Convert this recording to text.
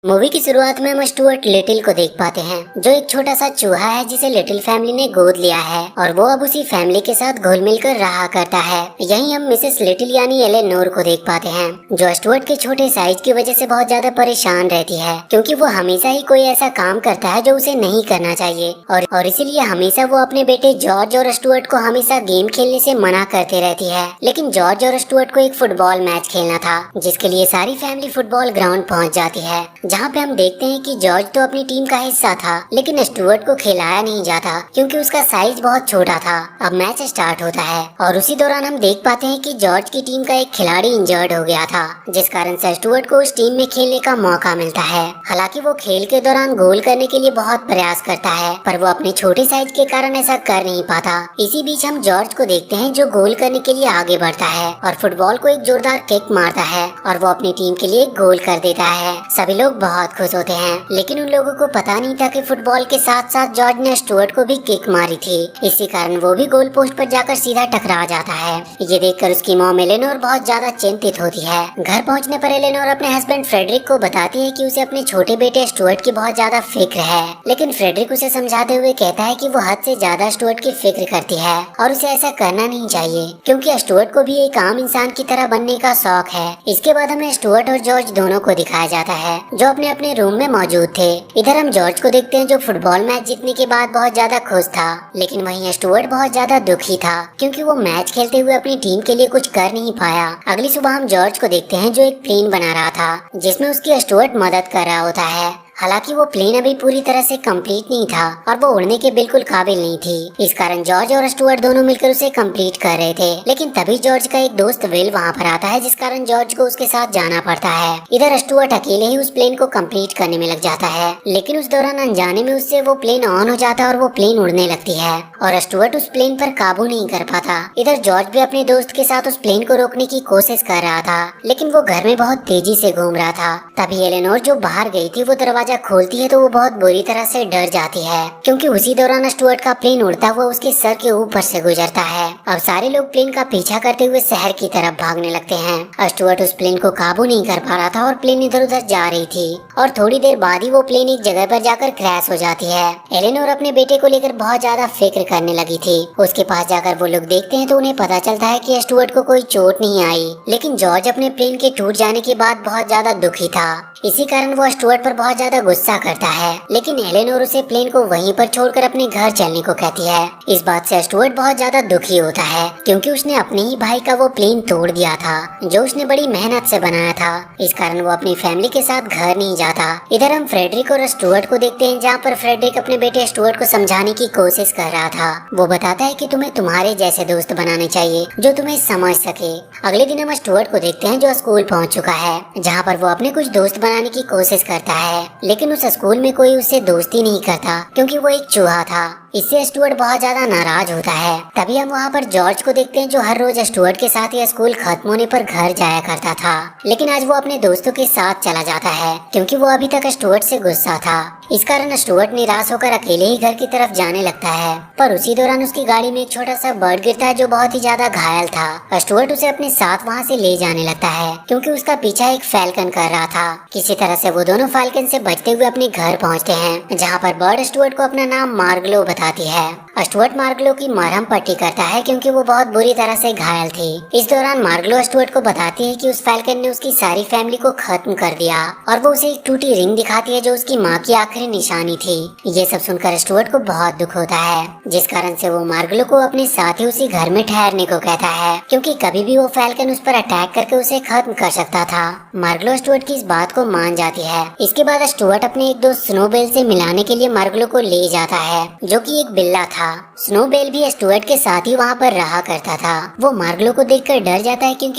Movie की शुरुआत में हम स्टुअर्ट लिटिल को देख पाते हैं, जो एक छोटा सा चूहा है जिसे लिटिल फैमिली ने गोद लिया है और वो अब उसी फैमिली के साथ घुल मिल कर रहा करता है। यहीं हम मिसेस लिटिल यानी एलेनोर को देख पाते हैं, जो स्टुअर्ट के छोटे साइज की वजह से बहुत ज्यादा परेशान रहती है, क्योंकि वो हमेशा ही कोई ऐसा काम करता है जो उसे नहीं करना चाहिए और इसीलिए हमेशा वो अपने बेटे जॉर्ज और स्टुअर्ट को हमेशा गेम खेलने से मना करती रहती है। लेकिन जॉर्ज और स्टुअर्ट को एक फुटबॉल मैच खेलना था, जिसके लिए सारी फैमिली फुटबॉल ग्राउंड पहुँच जाती है, जहाँ पे हम देखते हैं कि जॉर्ज तो अपनी टीम का हिस्सा था, लेकिन स्टुअर्ट को खिलाया नहीं जाता क्योंकि उसका साइज बहुत छोटा था। अब मैच स्टार्ट होता है और उसी दौरान हम देख पाते हैं कि जॉर्ज की टीम का एक खिलाड़ी इंजर्ड हो गया था, जिस कारण से स्टुअर्ट को उस टीम में खेलने का मौका मिलता है। हालांकि वो खेल के दौरान गोल करने के लिए बहुत प्रयास करता है, पर वो अपने छोटे साइज के कारण ऐसा कर नहीं पाता। इसी बीच हम जॉर्ज को देखते हैं, जो गोल करने के लिए आगे बढ़ता है और फुटबॉल को एक जोरदार किक मारता है और वो अपनी टीम के लिए गोल कर देता है। सभी लोग बहुत खुश होते हैं, लेकिन उन लोगों को पता नहीं था कि फुटबॉल के साथ साथ जॉर्ज ने स्टुअर्ट को भी किक मारी थी। इसी कारण वो भी गोल पोस्ट पर जाकर सीधा टकरा जाता है। ये देखकर उसकी मॉम एलेनोर बहुत ज्यादा चिंतित होती है। घर पहुंचने पर एलेनोर अपने हस्बैंड फ्रेडरिक को बताती है कि उसे अपने छोटे बेटे स्टुअर्ट की बहुत ज्यादा फिक्र है, लेकिन फ्रेडरिक उसे समझाते हुए कहता है कि वो हद से ज्यादा स्टुअर्ट की फिक्र करती है और उसे ऐसा करना नहीं चाहिए, क्योंकि स्टुअर्ट को भी एक आम इंसान की तरह बनने का शौक है। इसके बाद हमें स्टुअर्ट और जॉर्ज दोनों को दिखाया जाता है, जो अपने अपने रूम में मौजूद थे। इधर हम जॉर्ज को देखते हैं, जो फुटबॉल मैच जीतने के बाद बहुत ज्यादा खुश था, लेकिन वहीं स्टुअर्ट बहुत ज्यादा दुखी था क्योंकि वो मैच खेलते हुए अपनी टीम के लिए कुछ कर नहीं पाया। अगली सुबह हम जॉर्ज को देखते हैं, जो एक प्लेन बना रहा था, जिसमें उसकी स्टुअर्ट मदद कर रहा होता है। हालांकि वो प्लेन अभी पूरी तरह से कंप्लीट नहीं था और वो उड़ने के बिल्कुल काबिल नहीं थी। इस कारण जॉर्ज और स्टुअर्ट दोनों मिलकर उसे कंप्लीट कर रहे थे, लेकिन तभी जॉर्ज का एक दोस्त विल वहां पर आता है, जिस कारण जॉर्ज को उसके साथ जाना पड़ता है। इधर स्टुअर्ट अकेले ही उस प्लेन को कंप्लीट करने में लग जाता है, लेकिन उस दौरान अनजाने में उससे वो प्लेन ऑन हो जाता है और वो प्लेन उड़ने लगती है और स्टुअर्ट उस प्लेन पर काबू नहीं कर पाता। इधर जॉर्ज भी अपने दोस्त के साथ उस प्लेन को रोकने की कोशिश कर रहा था, लेकिन वो घर में बहुत तेजी से घूम रहा था। तभी एलेनोर, जो बाहर गई थी, वो दरवाजा खोलती है तो वो बहुत बुरी तरह से डर जाती है, क्योंकि उसी दौरान स्टुअर्ट का प्लेन उड़ता हुआ उसके सर के ऊपर से गुजरता है। अब सारे लोग प्लेन का पीछा करते हुए शहर की तरफ भागने लगते हैं। स्टुअर्ट उस प्लेन को काबू नहीं कर पा रहा था और प्लेन इधर उधर जा रही थी और थोड़ी देर बाद ही वो प्लेन एक जगह पर जाकर क्रैश हो जाती है। एलेनोर अपने बेटे को लेकर बहुत ज्यादा फिक्र करने लगी थी। उसके पास जाकर वो लोग देखते हैं तो उन्हें पता चलता है कि स्टुअर्ट को कोई चोट नहीं आई, लेकिन जॉर्ज अपने प्लेन के टूट जाने के बाद बहुत ज्यादा दुखी था। इसी कारण वो स्टुअर्ट पर बहुत ज्यादा गुस्सा करता है, लेकिन एलेनोर उसे प्लेन को वहीं पर छोड़कर अपने घर चलने को कहती है। इस बात से स्टुअर्ट बहुत ज्यादा दुखी होता है, क्योंकि उसने अपने ही भाई का वो प्लेन तोड़ दिया था, जो उसने बड़ी मेहनत से बनाया था। इस कारण वो अपनी फैमिली के साथ घर नहीं जाता। इधर हम फ्रेडरिक और स्टुअर्ट को देखते हैं, जहाँ पर फ्रेडरिक अपने बेटे स्टुअर्ट को समझाने की कोशिश कर रहा था। वो बताता है कि तुम्हें तुम्हारे जैसे दोस्त बनाने चाहिए, जो तुम्हें समझ सके। अगले दिन हम स्टुअर्ट को देखते हैं, जो स्कूल पहुँच चुका है, जहाँ पर वो अपने कुछ दोस्त बनाने की कोशिश करता है, लेकिन उस स्कूल में कोई उससे दोस्ती नहीं करता, क्योंकि वो एक चूहा था। इससे स्टुअर्ट बहुत ज्यादा नाराज होता है। तभी हम वहाँ पर जॉर्ज को देखते हैं, जो हर रोज स्टुअर्ट के साथ ही स्कूल खत्म होने पर घर जाया करता था, लेकिन आज वो अपने दोस्तों के साथ चला जाता है, क्योंकि वो अभी तक स्टुअर्ट से गुस्सा था। इस कारण स्टुअर्ट निराश होकर अकेले ही घर की तरफ जाने लगता है, पर उसी दौरान उसकी गाड़ी में एक छोटा सा बर्ड गिरता है, जो बहुत ही ज्यादा घायल था। स्टुअर्ट उसे अपने साथ वहाँ से ले जाने लगता है, क्योंकि उसका पीछा एक फैल्कन कर रहा था। किसी तरह से वो दोनों फैल्कन से बचते हुए अपने घर पहुँचते हैं, जहाँ पर बर्ड स्टुअर्ट को अपना नाम मार्गलो बताती है। स्टुअर्ट मार्गलो की मरहम पट्टी करता है, क्योंकि वो बहुत बुरी तरह से घायल थी। इस दौरान मार्गलो स्टुअर्ट को बताती है कि उस फैल्कन ने उसकी सारी फैमिली को खत्म कर दिया, और वो उसे एक टूटी रिंग दिखाती है, जो उसकी माँ की आखिरी निशानी थी। ये सब सुनकर स्टुअर्ट को बहुत दुख होता है, जिस कारण से वो मार्गलो को अपने साथ ही उसी घर में ठहरने को कहता है, क्योंकि कभी भी वो फैल्कन उस पर अटैक करके उसे खत्म कर सकता था। मार्गलो स्टुअर्ट की इस बात को मान जाती है। इसके बाद स्टुअर्ट अपने एक दोस्त स्नोबेल से मिलाने के लिए मार्गलो को ले जाता है, जो कि एक बिल्ला था। स्नोबेल भी स्टुअर्ट के साथ ही वहाँ पर रहा करता था। वो मार्गलो को देखकर डर जाता है, क्योंकि